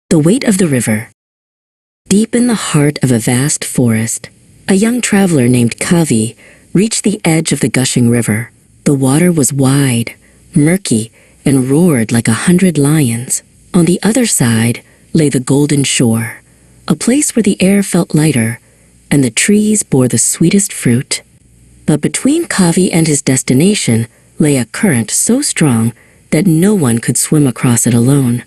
The weight of the river. Deep in the heart of a vast forest, a young traveler named Kavi reached the edge of the gushing river. The water was wide, murky, and roared like 100 lions. On the other side lay the golden shore, a place where the air felt lighter and the trees bore the sweetest fruit. But between Kavi and his destination lay a current so strong that no one could swim across it alone.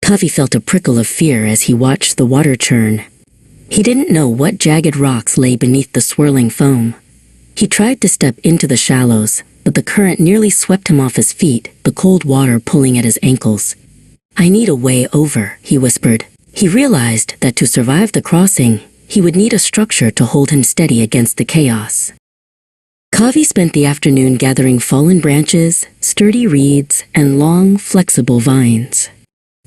Kavi felt a prickle of fear as he watched the water churn. He didn't know what jagged rocks lay beneath the swirling foam. He tried to step into the shallows, but the current nearly swept him off his feet, the cold water pulling at his ankles. "I need a way over," he whispered. He realized that to survive the crossing, he would need a structure to hold him steady against the chaos. Kavi spent the afternoon gathering fallen branches, sturdy reeds, and long, flexible vines.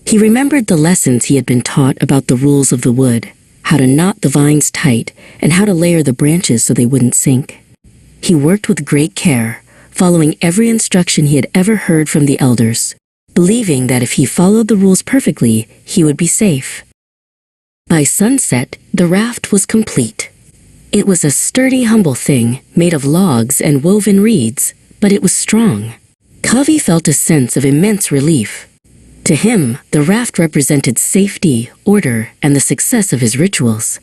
He remembered the lessons he had been taught about the rules of the wood, how to knot the vines tight, and how to layer the branches so they wouldn't sink. He worked with great care, following every instruction he had ever heard from the elders, believing that if he followed the rules perfectly, he would be safe. By sunset, the raft was complete. It was a sturdy, humble thing, made of logs and woven reeds, but it was strong. Kavi felt a sense of immense relief. To him, the raft represented safety, order, and the success of his rituals.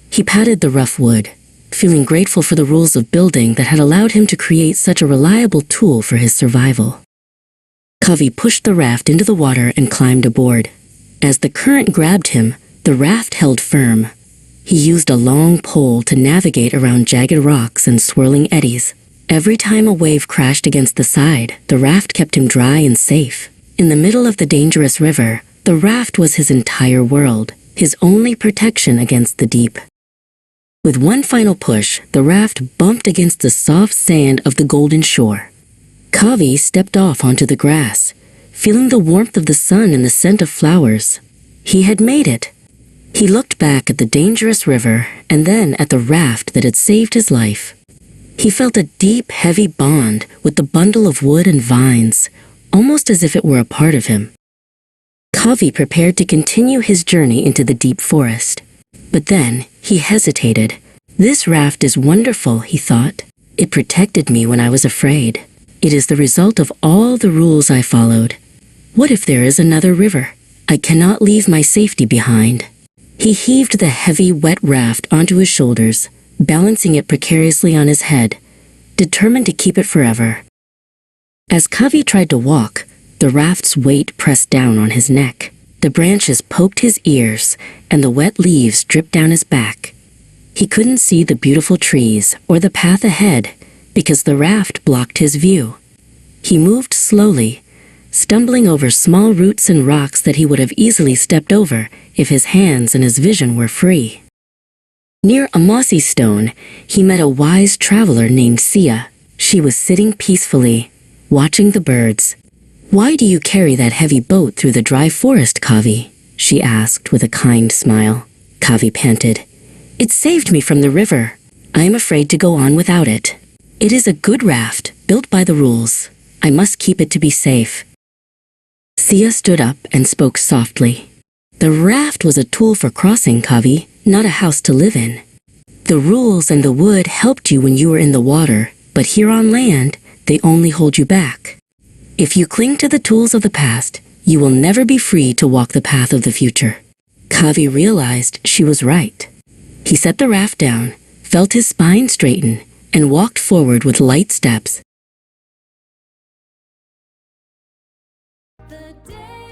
He patted the rough wood, feeling grateful for the rules of building that had allowed him to create such a reliable tool for his survival. Kavi pushed the raft into the water and climbed aboard. As the current grabbed him, the raft held firm. He used a long pole to navigate around jagged rocks and swirling eddies. Every time a wave crashed against the side, the raft kept him dry and safe. In the middle of the dangerous river, the raft was his entire world, his only protection against the deep. With one final push, the raft bumped against the soft sand of the golden shore. Kavi stepped off onto the grass, feeling the warmth of the sun and the scent of flowers. He had made it. He looked back at the dangerous river and then at the raft that had saved his life. He felt a deep, heavy bond with the bundle of wood and vines, almost as if it were a part of him. Kavi prepared to continue his journey into the deep forest. But then he hesitated. "This raft is wonderful," he thought. "It protected me when I was afraid. It is the result of all the rules I followed. What if there is another river? I cannot leave my safety behind." He heaved the heavy, wet raft onto his shoulders, balancing it precariously on his head, determined to keep it forever. As Kavi tried to walk, the raft's weight pressed down on his neck. The branches poked his ears, and the wet leaves dripped down his back. He couldn't see the beautiful trees or the path ahead because the raft blocked his view. He moved slowly, stumbling over small roots and rocks that he would have easily stepped over if his hands and his vision were free. Near a mossy stone, he met a wise traveler named Sia. She was sitting peacefully, watching the birds. "Why do you carry that heavy boat through the dry forest, Kavi?" she asked with a kind smile. Kavi panted. "It saved me from the river. I am afraid to go on without it. It is a good raft, built by the rules. I must keep it to be safe." Sia stood up and spoke softly. "The raft was a tool for crossing, Kavi, not a house to live in. The rules and the wood helped you when you were in the water, but here on land, they only hold you back. If you cling to the tools of the past, you will never be free to walk the path of the future." Kavi realized she was right. He set the raft down, felt his spine straighten, and walked forward with light steps. The day